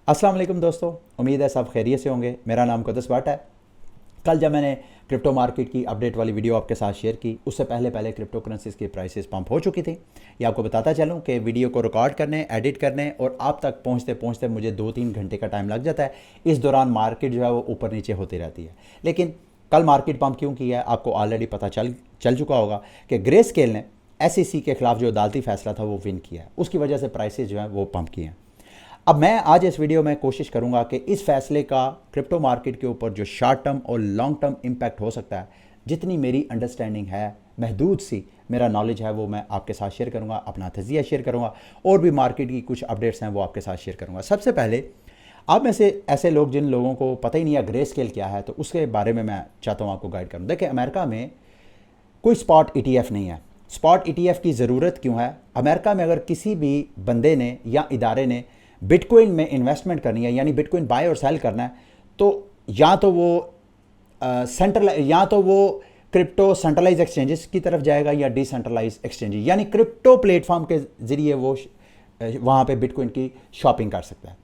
अस्सलाम वालेकुम दोस्तों, उम्मीद है सब खैरियत से होंगे। मेरा नाम कुद्दस भट्ट है। कल जब मैंने क्रिप्टो मार्केट की अपडेट वाली वीडियो आपके साथ शेयर की, उससे पहले पहले क्रिप्टो करेंसीज की प्राइसेस पंप हो चुकी थी। ये आपको बताता चलूँ कि वीडियो को रिकॉर्ड करने, एडिट करने और आप तक पहुँचते पहुँचते मुझे 2-3 घंटे का टाइम लग जाता है। इस दौरान मार्केट जो है वो ऊपर नीचे होती रहती है। लेकिन कल मार्केट पंप क्यों किया है आपको ऑलरेडी पता चल चुका होगा कि ग्रे स्केल ने SEC के खिलाफ जो अदालती फैसला था वो विन किया है। उसकी वजह से प्राइसेस जो है वो पंप किए हैं। अब मैं आज इस वीडियो में कोशिश करूंगा कि इस फैसले का क्रिप्टो मार्केट के ऊपर जो शॉर्ट टर्म और लॉन्ग टर्म इम्पैक्ट हो सकता है, जितनी मेरी अंडरस्टैंडिंग है, महदूद सी मेरा नॉलेज है, वो मैं आपके साथ शेयर करूंगा, अपना तजिया शेयर करूंगा और भी मार्केट की कुछ अपडेट्स हैं वो आपके साथ शेयर करूंगा। सबसे पहले आप में से ऐसे लोग जिन लोगों को पता ही नहीं है ग्रे स्केल क्या है, तो उसके बारे में मैं चाहता हूँ आपको गाइड करूँ। देखिए, अमेरिका में कोई स्पॉट ETF नहीं है। स्पॉट ETF की ज़रूरत क्यों है? अमेरिका में अगर किसी भी बंदे ने या इदारे ने बिटकॉइन में इन्वेस्टमेंट करनी है, यानी बिटकॉइन बाय और सेल करना है, तो या तो वो क्रिप्टो सेंट्रलाइज एक्सचेंजेस की तरफ जाएगा या डिसेंट्रलाइज एक्सचेंजेस, यानी क्रिप्टो प्लेटफॉर्म के जरिए वो वहाँ पे बिटकॉइन की शॉपिंग कर सकता है।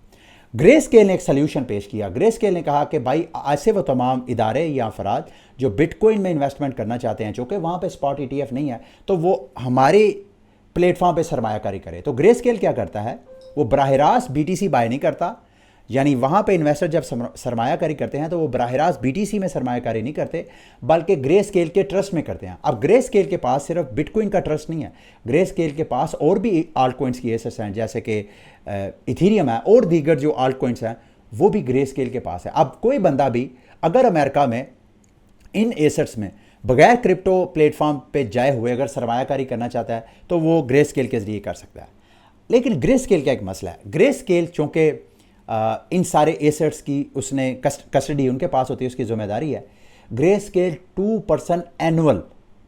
ग्रे स्केल ने एक सोल्यूशन पेश किया। ग्रे स्केल ने कहा कि भाई ऐसे वो तमाम इदारे या अफराद जो बिटकॉइन में इन्वेस्टमेंट करना चाहते हैं, चूँकि वहाँ पे स्पॉट ETF नहीं है, तो वो हमारे प्लेटफॉर्म पे सरमायाकारी करे। तो ग्रे स्केल क्या करता है, वो बराह रास्त BTC बाय नहीं करता, यानी वहाँ पे इन्वेस्टर जब सरमायाकारी करते हैं तो वो बराह रास्त BTC में सरमायाकारी नहीं करते, बल्कि ग्रे स्केल के ट्रस्ट में करते हैं। अब ग्रे स्केल के पास सिर्फ बिटकॉइन का ट्रस्ट नहीं है, ग्रे स्केल के पास और भी आल्ट कॉइन्स की एसेट्स हैं, जैसे कि इथीरियम है और दीगर जो आल्ट कॉइन्स हैं वो भी ग्रे स्केल के पास है। अब कोई बंदा भी अगर अमेरिका में इन एसेट्स में बगैर क्रिप्टो प्लेटफॉर्म पे जाए हुए अगर सरमायाकारी करना चाहता है तो वो ग्रे स्केल के जरिए कर सकता है। लेकिन ग्रे स्केल का एक मसला है। ग्रे स्केल चूँकि इन सारे एसेट्स की उसने कस्टडी उनके पास होती है, उसकी जिम्मेदारी है। Grey scale 2% annual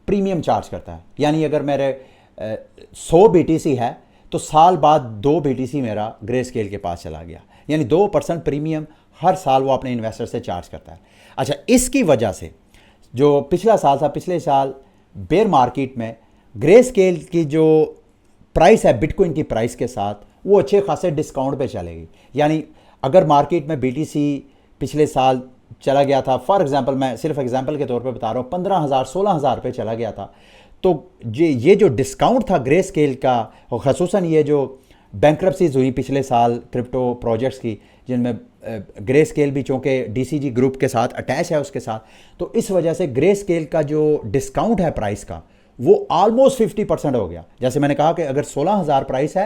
premium charge करता है, यानी अगर मेरे 100 BTC है तो साल बाद 2 BTC मेरा ग्रे स्केल के पास चला गया, यानी 2% प्रीमियम हर साल वो अपने इन्वेस्टर से चार्ज करता है। अच्छा, इसकी वजह से जो पिछला साल था, पिछले साल बेयर मार्केट में ग्रे स्केल की जो प्राइस है बिटकॉइन की प्राइस के साथ, वो अच्छे खासे डिस्काउंट पे चलेगी। यानी अगर मार्केट में BTC पिछले साल चला गया था, फॉर एग्जांपल मैं सिर्फ एग्जांपल के तौर पे बता रहा हूँ, 15,000-16,000 पे चला गया था, तो ये जो डिस्काउंट था ग्रे स्केल का, और ख़ुसूसन ये जो बैंक्रप्सीज हुई पिछले साल क्रिप्टो प्रोजेक्ट्स की, जिनमें ग्रे स्केल भी चूँकि DCG ग्रुप के साथ अटैच है उसके साथ, तो इस वजह से ग्रे स्केल का जो डिस्काउंट है प्राइस का वो ऑलमोस्ट 50% हो गया। जैसे मैंने कहा कि अगर 16,000 प्राइस है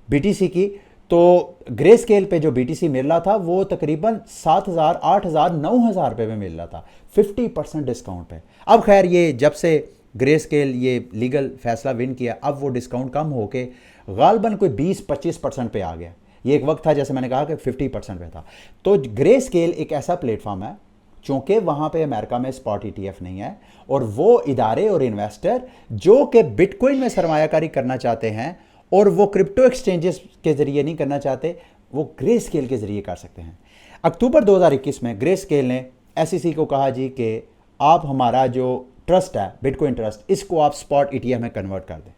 BTC की, तो ग्रे स्केल पे जो BTC मिल रहा था वो तकरीबन 7,000, 8,000, 9,000 रुपये में मिल रहा था, 50% डिस्काउंट पे। अब खैर ये जब से ग्रे स्केल ये लीगल फैसला विन किया, अब वो डिस्काउंट कम होके गालबन कोई 20-25% पे आ गया। ये एक वक्त था, जैसे मैंने कहा कि 50% पे था। तो ग्रे स्केल एक ऐसा प्लेटफॉर्म है, चूँकि वहाँ पे अमेरिका में स्पॉट ETF नहीं है, और वो इदारे और इन्वेस्टर जो कि बिटकॉइन में सरमायाकारी करना चाहते हैं और वो क्रिप्टो एक्सचेंजेस के ज़रिए नहीं करना चाहते, वो ग्रे स्केल के ज़रिए कर सकते हैं। अक्टूबर 2021 में ग्रे स्केल ने SEC को कहा जी कि आप हमारा जो ट्रस्ट है बिटकॉइन ट्रस्ट, इसको आप स्पॉट ETF में कन्वर्ट कर दें।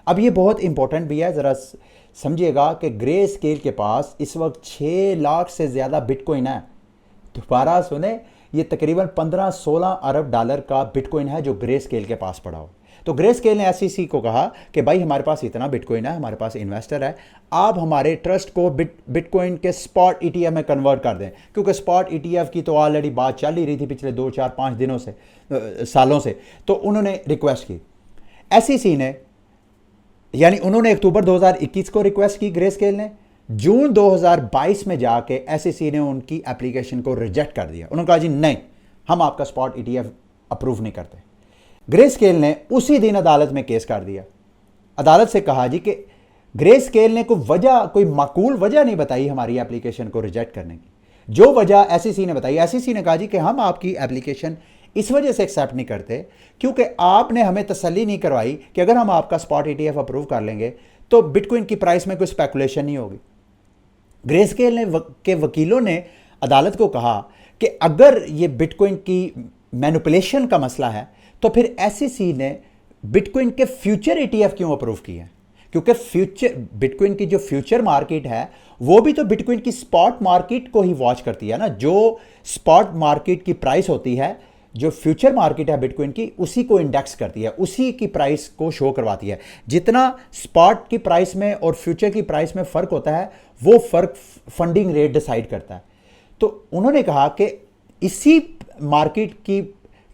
अब ये बहुत इंपॉर्टेंट भी है, ज़रा समझिएगा कि ग्रे स्केल के पास इस वक्त 6 लाख से ज़्यादा बिटकॉइन है। दोबारा सुने, ये तकरीबन 15-16 अरब डॉलर का बिटकॉइन है जो ग्रे स्केल के पास पड़ा हो। तो ग्रे स्केल ने SEC को कहा कि भाई हमारे पास इतना बिटकॉइन है, हमारे पास इन्वेस्टर है, आप हमारे ट्रस्ट को बिटकॉइन के स्पॉट ETF में कन्वर्ट कर दें, क्योंकि स्पॉट ETF की तो ऑलरेडी बात चल ही रही थी पिछले 2-4-5 दिनों से, सालों से। तो उन्होंने रिक्वेस्ट की SEC ने, यानी उन्होंने अक्टूबर 2021 को रिक्वेस्ट की ग्रे स्केल ने, जून 2022 में जाके SEC ने उनकी एप्लीकेशन को रिजेक्ट कर दिया। उन्होंने कहा जी नहीं, हम आपका स्पॉट ETF अप्रूव नहीं करते। ग्रे स्केल ने उसी दिन अदालत में केस कर दिया। अदालत से कहा जी कि ग्रे स्केल ने कोई माकूल वजह नहीं बताई हमारी एप्लीकेशन को रिजेक्ट करने की। जो वजह SEC ने बताई, SEC ने कहा जी कि हम आपकी एप्लीकेशन इस वजह से एक्सेप्ट नहीं करते क्योंकि आपने हमें तसल्ली नहीं करवाई कि अगर हम आपका स्पॉट ETF अप्रूव कर लेंगे तो बिटकॉइन की प्राइस में कोई स्पेकुलेशन नहीं होगी। ग्रे स्केल के वकीलों ने अदालत को कहा कि अगर ये बिटकॉइन की मैनिपुलेशन का मसला है तो फिर SEC ने बिटकॉइन के फ्यूचर ETF क्यों अप्रूव किए हैं? क्योंकि फ्यूचर बिटकॉइन की जो फ्यूचर मार्केट है वो भी तो बिटकॉइन की स्पॉट मार्केट को ही वॉच करती है ना। जो स्पॉट मार्केट की प्राइस होती है, जो फ्यूचर मार्केट है बिटकॉइन की, उसी को इंडेक्स करती है, उसी की प्राइस को शो करवाती है। जितना स्पॉट की प्राइस में और फ्यूचर की प्राइस में फर्क होता है, वो फर्क फंडिंग रेट डिसाइड करता है। तो उन्होंने कहा कि इसी मार्केट की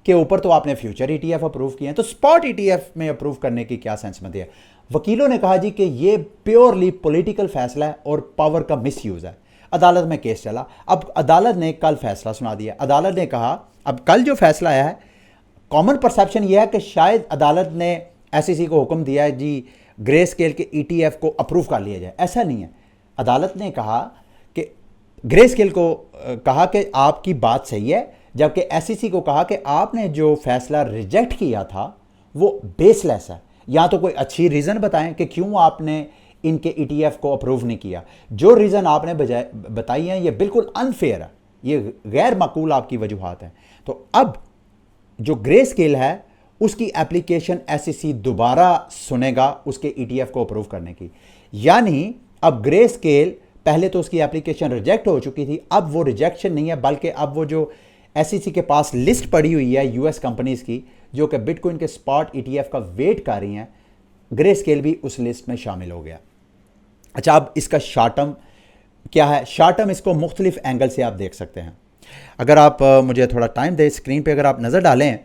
के ऊपर तो आपने फ्यूचर ईटीएफ अप्रूव किए हैं, तो स्पॉट ईटीएफ में अप्रूव करने की क्या सेंस बनती है। वकीलों ने कहा जी कि ये प्योरली पॉलिटिकल फैसला है और पावर का मिसयूज है। अदालत में केस चला, अब अदालत ने कल फैसला सुना दिया। अदालत ने कहा, अब कल जो फैसला आया है, कॉमन परसेप्शन यह है कि शायद अदालत ने एसईसी को हुक्म दिया है जी ग्रे स्केल के ईटीएफ को अप्रूव कर लिया जाए। ऐसा नहीं है। अदालत ने कहा कि ग्रे स्केल को कहा कि आपकी बात सही है, जबकि एसईसी को कहा कि आपने जो फैसला रिजेक्ट किया था वो बेसलेस है। या तो कोई अच्छी रीज़न बताएं कि क्यों आपने इनके ईटीएफ को अप्रूव नहीं किया। जो रीज़न आपने बताई हैं ये बिल्कुल अनफेयर है, ये गैर माकूल आपकी वजूहात हैं। तो अब जो ग्रे स्केल है उसकी एप्लीकेशन एसईसी दोबारा सुनेगा उसके ईटीएफ को अप्रूव करने की। यानी अब ग्रे स्केल, पहले तो उसकी एप्लीकेशन रिजेक्ट हो चुकी थी, अब वो रिजेक्शन नहीं है, बल्कि अब वो जो एसईसी के पास लिस्ट पड़ी हुई है यूएस कंपनीज की जो कि बिटकॉइन के स्पॉट ईटीएफ का वेट कर रही हैं, ग्रे स्केल भी उस लिस्ट में शामिल हो गया। अच्छा, अब इसका शॉर्ट टर्म क्या है? शॉर्ट टर्म इसको मुख्तलिफ एंगल से आप देख सकते हैं। अगर आप मुझे थोड़ा टाइम दें, स्क्रीन पे अगर आप नज़र डालें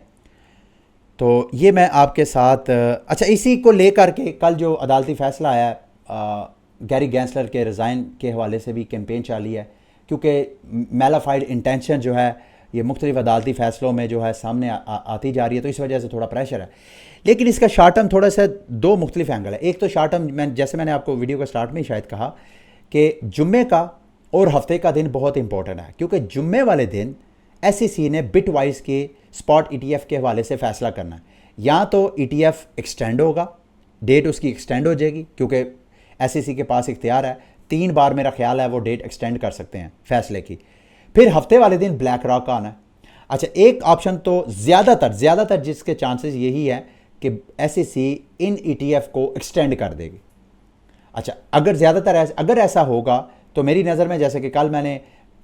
तो ये मैं आपके साथ अच्छा इसी को लेकर के कल जो अदालती फैसला आया गैरी गैंसलर के रिज़ाइन के हवाले से भी कैंपेन चाली है, क्योंकि मेलाफाइड इंटेंशन जो है ये मुख्तलिफ अदालती फ़ैसलों में जो है सामने आती जा रही है, तो इस वजह से थोड़ा प्रेशर है। लेकिन इसका शॉर्ट टर्म थोड़ा सा दो मुख्तलिफ एंगल है। एक तो शॉर्ट टर्म, जैसे मैंने आपको वीडियो के स्टार्ट में ही शायद कहा कि जुम्मे का और हफ्ते का दिन बहुत इंपॉर्टेंट है, क्योंकि जुम्मे वाले दिन एसईसी ने बिटवाइज के स्पॉट ईटीएफ के हवाले से फ़ैसला करना है। या तो ईटीएफ एक्सटेंड होगा, डेट उसकी एक्सटेंड हो जाएगी, क्योंकि एसईसी के पास इख्तियार है, 3 बार मेरा ख्याल है वो डेट एक्सटेंड कर सकते हैं फैसले की। फिर हफ्ते वाले दिन ब्लैक रॉक का आना है। अच्छा, एक ऑप्शन तो ज़्यादातर जिसके चांसेस यही है कि एसईसी इन ईटीएफ को एक्सटेंड कर देगी। अच्छा, अगर ऐसा होगा तो मेरी नज़र में, जैसे कि कल मैंने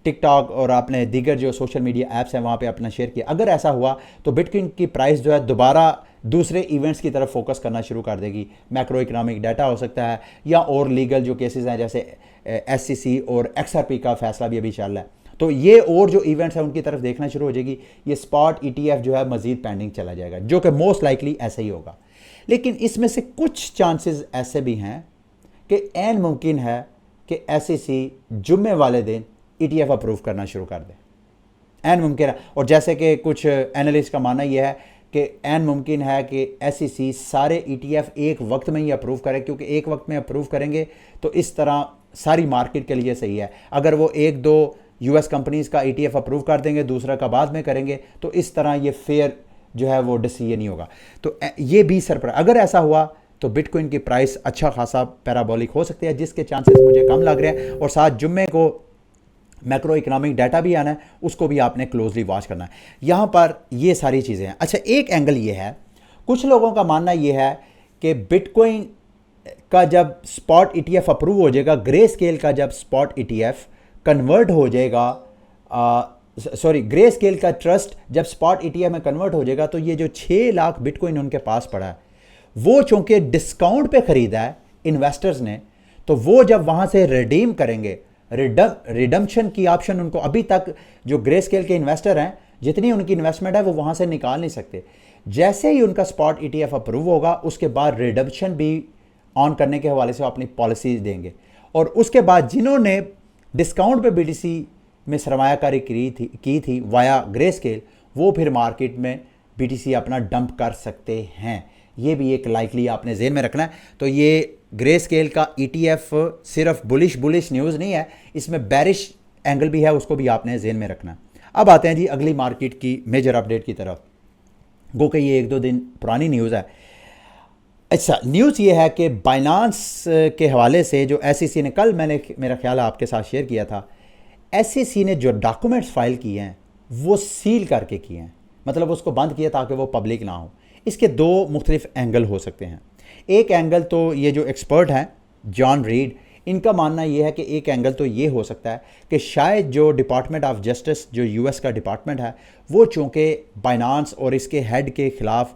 टिकटॉक और आपने दीगर जो सोशल मीडिया ऐप्स हैं वहाँ पे अपना शेयर किया, अगर ऐसा हुआ तो बिटकॉइन की प्राइस जो है दोबारा दूसरे इवेंट्स की तरफ फोकस करना शुरू कर देगी। मैक्रो इकोनॉमिक डाटा हो सकता है, या और लीगल जो केसेस हैं जैसे एससीसी और एक्सआरपी का फैसला भी अभी चल रहा है, तो ये और जो इवेंट्स हैं उनकी तरफ देखना शुरू हो जाएगी। ये स्पॉट ईटीएफ जो है मजीद पेंडिंग चला जाएगा, जो कि मोस्ट लाइकली ऐसा ही होगा। लेकिन इसमें से कुछ चांसेस ऐसे भी हैं कि ऐन मुमकिन है कि एसईसी जुम्मे वाले दिन ईटीएफ अप्रूव करना शुरू कर दे। ऐन मुमकिन है। और जैसे कि कुछ एनालिस्ट का मानना यह है कि ऐन मुमकिन है कि एसईसी सारे ईटीएफ एक वक्त में ही अप्रूव करे, क्योंकि एक वक्त में अप्रूव करेंगे तो इस तरह सारी मार्केट के लिए सही है। अगर वो 1-2 यूएस कंपनीज का ईटीएफ अप्रूव कर देंगे, दूसरा का बाद में करेंगे, तो इस तरह ये फेयर जो है वो डिसीजन नहीं होगा। तो ये भी सरप्राइज, अगर ऐसा हुआ तो बिटकॉइन की प्राइस अच्छा खासा पैराबोलिक हो सकती है, जिसके चांसेस मुझे कम लग रहे हैं। और साथ जुम्मे को मैक्रो इकोनॉमिक डाटा भी आना है, उसको भी आपने क्लोजली वॉच करना है। यहाँ पर ये सारी चीज़ें हैं। अच्छा, एक एंगल ये है, कुछ लोगों का मानना ये है कि बिटकॉइन का जब स्पॉट ईटीएफ अप्रूव हो जाएगा, ग्रे स्केल का जब स्पॉट ईटीएफ कन्वर्ट हो जाएगा, ग्रे स्केल का ट्रस्ट जब स्पॉट ईटीएफ में कन्वर्ट हो जाएगा, तो ये जो 6 लाख बिटकॉइन उनके पास पड़ा है, वो चूंकि डिस्काउंट पे ख़रीदा है इन्वेस्टर्स ने, तो वो जब वहाँ से रिडीम करेंगे, रिडम्पशन की ऑप्शन उनको, अभी तक जो ग्रे स्केल के इन्वेस्टर हैं जितनी उनकी इन्वेस्टमेंट है वो वहाँ से निकाल नहीं सकते। जैसे ही उनका स्पॉट ईटीएफ अप्रूव होगा, उसके बाद रिडम्पशन भी ऑन करने के हवाले से अपनी पॉलिसीज देंगे। और उसके बाद जिन्होंने डिस्काउंट पे बीटीसी में सरमायाकारी की थी वाया ग्रे स्केल, वो फिर मार्केट में बीटीसी अपना डंप कर सकते हैं। ये भी एक लाइकली आपने जेहन में रखना है। तो ये ग्रे स्केल का ईटीएफ सिर्फ बुलिश न्यूज़ नहीं है, इसमें बैरिश एंगल भी है, उसको भी आपने जेहन में रखना है। अब आते हैं जी अगली मार्केट की मेजर अपडेट की तरफ, गो कि ये 1-2 दिन पुरानी न्यूज़ है। अच्छा, न्यूज़ ये है कि बाइनांस के हवाले से जो एसईसी ने, कल मैंने मेरा ख्याल है आपके साथ शेयर किया था, एसईसी ने जो डॉक्यूमेंट्स फाइल किए हैं वो सील करके किए हैं, मतलब उसको बंद किया ताकि वो पब्लिक ना हो। इसके 2 मुख्तलिफ एंगल हो सकते हैं। एक एंगल तो ये जो एक्सपर्ट हैं जॉन रीड, इनका मानना ये है कि एक एंगल तो ये हो सकता है कि शायद जो डिपार्टमेंट ऑफ जस्टिस जो यूएस का डिपार्टमेंट है वो चूँकि बाइनांस और इसके हेड के ख़िलाफ़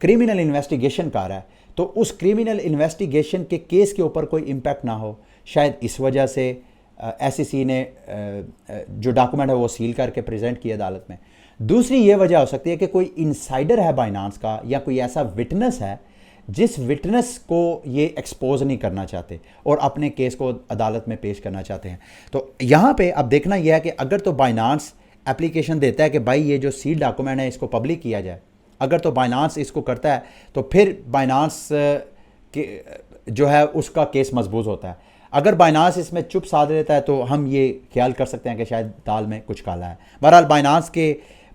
क्रिमिनल इन्वेस्टिगेशन कर रहा है, तो उस क्रिमिनल इन्वेस्टिगेशन के केस के ऊपर कोई इम्पैक्ट ना हो, शायद इस वजह से एसईसी ने जो डॉक्यूमेंट है वो सील करके प्रेजेंट किया अदालत में। दूसरी ये वजह हो सकती है कि कोई इनसाइडर है बाइनांस का या कोई ऐसा विटनेस है जिस विटनेस को ये एक्सपोज नहीं करना चाहते और अपने केस को अदालत में पेश करना चाहते हैं। तो यहाँ पे अब देखना यह है कि अगर तो बाइनांस एप्लीकेशन देता है कि भाई ये जो सील डॉक्यूमेंट है इसको पब्लिक किया जाए, अगर तो बाइनांस इसको करता है तो फिर बाइनांस के जो है उसका केस मजबूत होता है। अगर बाइनांस इसमें चुप साध लेता है तो हम ये ख्याल कर सकते हैं कि शायद दाल में कुछ काला है। बहरहाल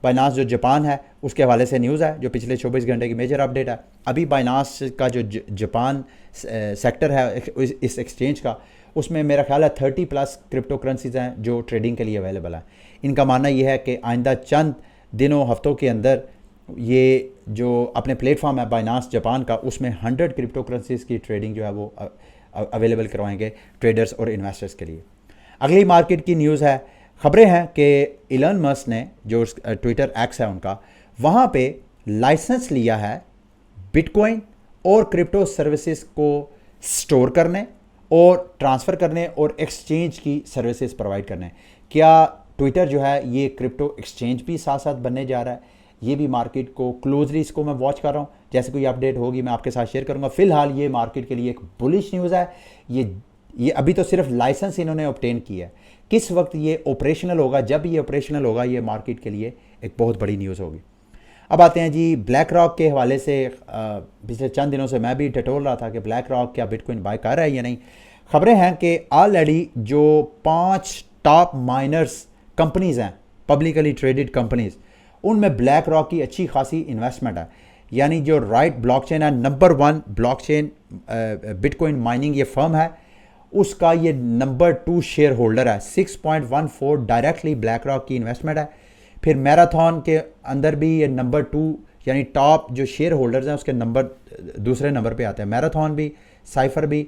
बाइनांस जो जापान है उसके हवाले से न्यूज़ है जो पिछले 24 घंटे की मेजर अपडेट है। अभी बाइनांस का जो जापान सेक्टर है इस एक्सचेंज का, उसमें मेरा ख्याल है 30+ क्रिप्टो करेंसीज हैं जो ट्रेडिंग के लिए अवेलेबल हैं। इनका मानना यह है कि आइंदा चंद दिनों हफ्तों के अंदर ये जो अपने प्लेटफॉर्म है बाइनांस जापान का, उसमें 100 क्रिप्टो करेंसीज की ट्रेडिंग जो है वो अवेलेबल करवाएंगे ट्रेडर्स और इन्वेस्टर्स के लिए। अगली मार्केट की न्यूज़ है, खबरें हैं कि इलन मस्क ने जो ट्विटर एक्स है उनका, वहाँ पे लाइसेंस लिया है बिटकॉइन और क्रिप्टो सर्विसेज को स्टोर करने और ट्रांसफ़र करने और एक्सचेंज की सर्विसेज प्रोवाइड करने। क्या ट्विटर जो है ये क्रिप्टो एक्सचेंज भी साथ साथ बनने जा रहा है? ये भी मार्केट को क्लोजली इसको मैं वॉच कर रहा हूँ, जैसे कोई अपडेट होगी मैं आपके साथ शेयर करूँगा। फिलहाल ये मार्केट के लिए एक बुलिश न्यूज़ है। ये अभी तो सिर्फ लाइसेंस इन्होंने ऑब्टेन किया है, किस वक्त ये ऑपरेशनल होगा, जब ये ऑपरेशनल होगा ये मार्केट के लिए एक बहुत बड़ी न्यूज़ होगी। अब आते हैं जी ब्लैक रॉक के हवाले से। पिछले चंद दिनों से मैं भी टटोल रहा था कि ब्लैक रॉक क्या बिटकॉइन बाय कर रहा है या नहीं। खबरें हैं कि ऑलरेडी जो 5 टॉप माइनर्स कंपनीज़ हैं, पब्लिकली ट्रेडेड कंपनीज़, उनमें ब्लैक रॉक की अच्छी खासी इन्वेस्टमेंट है। यानी जो राइट ब्लॉकचेन है, नंबर 1 ब्लॉकचेन बिटकॉइन माइनिंग ये फर्म है, उसका ये नंबर 2 शेयर होल्डर है। 6.14 डायरेक्टली ब्लैक रॉक की इन्वेस्टमेंट है। फिर मैराथन के अंदर भी ये नंबर 2 यानी टॉप जो शेयर होल्डर्स हैं उसके दूसरे नंबर पे आते हैं, मैराथन भी, साइफर भी।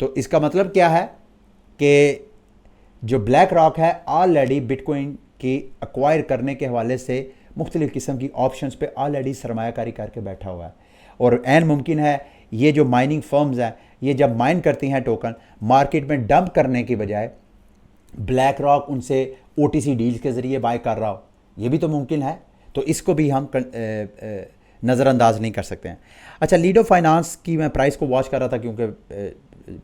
तो इसका मतलब क्या है कि जो ब्लैक रॉक है ऑलरेडी बिटकॉइन की एक्वायर करने के हवाले से मुख्तलिफ़ किस्म की ऑप्शंस पे ऑलरेडी सरमायाकारी करके बैठा हुआ है। और ऐन मुमकिन है ये जो माइनिंग फर्म्स हैं ये जब माइन करती हैं टोकन मार्केट में डंप करने की बजाय ब्लैक रॉक उनसे OTC डील्स के ज़रिए बाय कर रहा हो, ये भी तो मुमकिन है। तो इसको भी हम नज़रअंदाज नहीं कर सकते हैं। अच्छा, लीडो फाइनेंस की मैं प्राइस को वॉच कर रहा था क्योंकि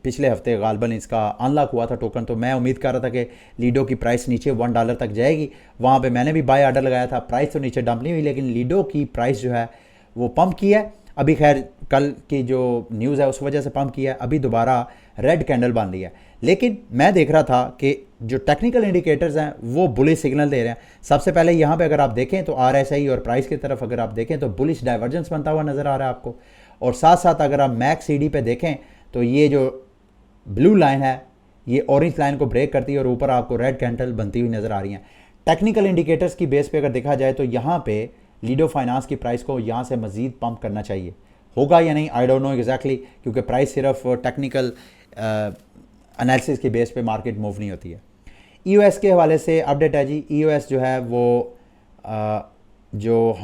पिछले हफ्ते गालबन इसका अनलॉक हुआ था टोकन, तो मैं उम्मीद कर रहा था कि लीडो की प्राइस नीचे $1 तक जाएगी। वहाँ पे मैंने भी बाय ऑर्डर लगाया था। प्राइस तो नीचे डंप नहीं हुई, लेकिन लीडो की प्राइस जो है वो पंप की है। अभी खैर कल की जो न्यूज़ है उस वजह से पंप किया है, अभी दोबारा रेड कैंडल बन रही है। लेकिन मैं देख रहा था कि जो टेक्निकल इंडिकेटर्स हैं वो बुलिश सिग्नल दे रहे हैं। सबसे पहले यहाँ पे अगर आप देखें तो RSI और प्राइस की तरफ अगर आप देखें तो बुलिश डाइवर्जेंस बनता हुआ नज़र आ रहा है आपको। और साथ साथ अगर आप मैक्स CD पे देखें तो ये जो ब्लू लाइन है ये ऑरेंज लाइन को ब्रेक करती है और ऊपर आपको रेड कैंडल बनती हुई नज़र आ रही हैं। टेक्निकल इंडिकेटर्स की बेस पे अगर देखा जाए तो यहाँ पे लीडो फाइनेंस की प्राइस को यहाँ से मज़ीद पंप करना चाहिए। होगा या नहीं आई डोंट नो एग्जैक्टली, क्योंकि प्राइस सिर्फ टेक्निकल एनालिसिस के बेस पे मार्केट मूव नहीं होती है। EOS के हवाले से अपडेट है जी। EOS जो है वो जो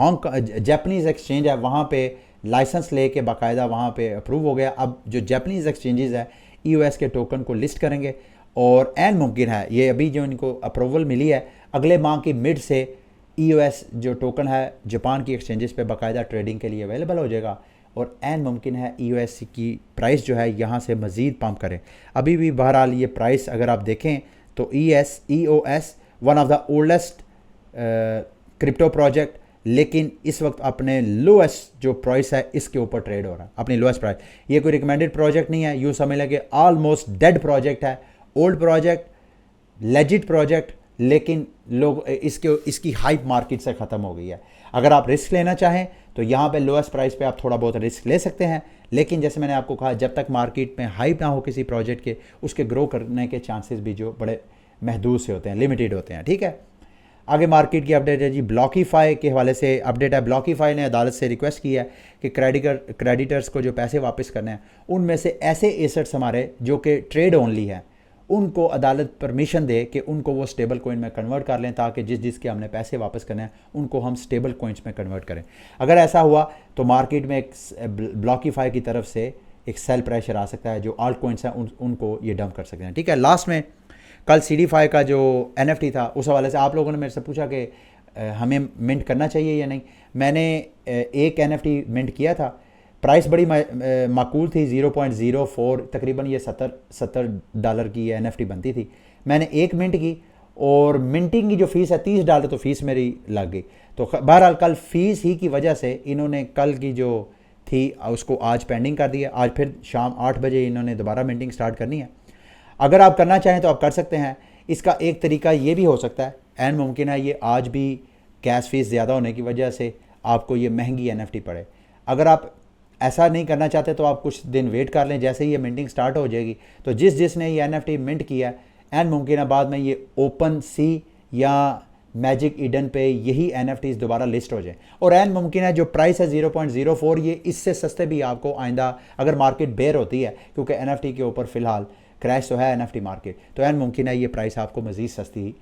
जापानीज़ एक्सचेंज है वहाँ पे लाइसेंस लेके बाकायदा वहाँ पे अप्रूव हो गया। अब जो जापानीज़ एक्सचेंजेस है EOS के टोकन को लिस्ट करेंगे और एन मुमकिन है ये अभी जो इनको अप्रूवल मिली है अगले माह की मिड से EOS जो टोकन है जापान की एक्सचेंजेस पे बाकायदा ट्रेडिंग के लिए अवेलेबल हो जाएगा और एन मुमकिन है EOS की प्राइस जो है यहाँ से मज़ीद पंप करें। अभी भी बहरहाल ये प्राइस अगर आप देखें तो EOS one of the oldest crypto project, लेकिन इस वक्त अपने लोएस्ट जो प्राइस है इसके ऊपर ट्रेड हो रहा है, अपनी लोएस्ट प्राइस। ये कोई रिकमेंडेड प्रोजेक्ट नहीं है, यूँ समझ लें कि ऑलमोस्ट डेड प्रोजेक्ट है, ओल्ड प्रोजेक्ट, लेजिट प्रोजेक्ट, लेकिन लोग इसकी हाइप मार्केट से ख़त्म हो गई है। अगर आप रिस्क लेना चाहें तो यहाँ पे लोएस्ट प्राइस पे आप थोड़ा बहुत रिस्क ले सकते हैं, लेकिन जैसे मैंने आपको कहा जब तक मार्केट में हाइप ना हो किसी प्रोजेक्ट के, उसके ग्रो करने के चांसेस भी जो बड़े महदूद से होते हैं, लिमिटेड होते हैं। ठीक है, आगे मार्केट की अपडेट है जी, ब्लॉकीफाई के हवाले से अपडेट है। ब्लॉकीफाई ने अदालत से रिक्वेस्ट की है कि क्रेडिटर्स को जो पैसे वापस करने हैं उनमें से ऐसे एसेट्स हमारे जो कि ट्रेड ओनली है उनको अदालत परमिशन दे कि उनको वो स्टेबल कॉइन में कन्वर्ट कर लें, ताकि जिसके हमने पैसे वापस करने हैं उनको हम स्टेबल कॉइन्स में कन्वर्ट करें। अगर ऐसा हुआ तो मार्केट में एक ब्लॉकीफाई की तरफ से एक सेल प्रेशर आ सकता है, जो आल्ट कॉइन्स हैं उनको ये डंप कर सकते हैं। ठीक है, लास्ट में कल CDFI का जो NFT था उस हवाले से आप लोगों ने मेरे से पूछा कि हमें मिंट करना चाहिए या नहीं। मैंने एक NFT मिंट किया था, प्राइस बड़ी माकूल थी, 0.04 तकरीबन ये $70 की ये NFT बनती थी। मैंने एक मिंट की और मिंटिंग की जो फ़ीस है $30 तो फ़ीस मेरी लग गई। तो बहरहाल कल फ़ीस ही की वजह से इन्होंने कल की जो थी उसको आज पेंडिंग कर दिया। आज फिर शाम 8 बजे इन्होंने दोबारा मिंटिंग स्टार्ट करनी है। अगर आप करना चाहें तो आप कर सकते हैं। इसका एक तरीका ये भी हो सकता है, एन मुमकिन है ये आज भी कैश फीस ज़्यादा होने की वजह से आपको ये महंगी NFT पड़े। अगर आप ऐसा नहीं करना चाहते तो आप कुछ दिन वेट कर लें, जैसे ही ये मिंटिंग स्टार्ट हो जाएगी तो जिसने ये NFT मिंट किया है एन मुमकिन है बाद में ये ओपन सी या मैजिक ईडन पे यही NFTs दोबारा लिस्ट हो जाए। और एन मुमकिन है जो प्राइस है 0.04 ये इससे सस्ते भी आपको आइंदा अगर मार्केट बेयर होती है, क्योंकि NFT के ऊपर फ़िलहाल क्रैश तो है NFT मार्केट, तो एन मुमकिन है ये प्राइस आपको मज़ीद सस्ती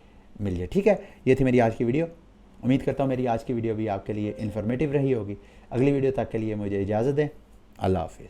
मिल जाए। ठीक है, ये थी मेरी आज की वीडियो। उम्मीद करता हूँ मेरी आज की वीडियो भी आपके लिए इन्फॉर्मेटिव रही होगी। अगली वीडियो तक के लिए मुझे इजाज़त दें। अल्लाह हाफिज़।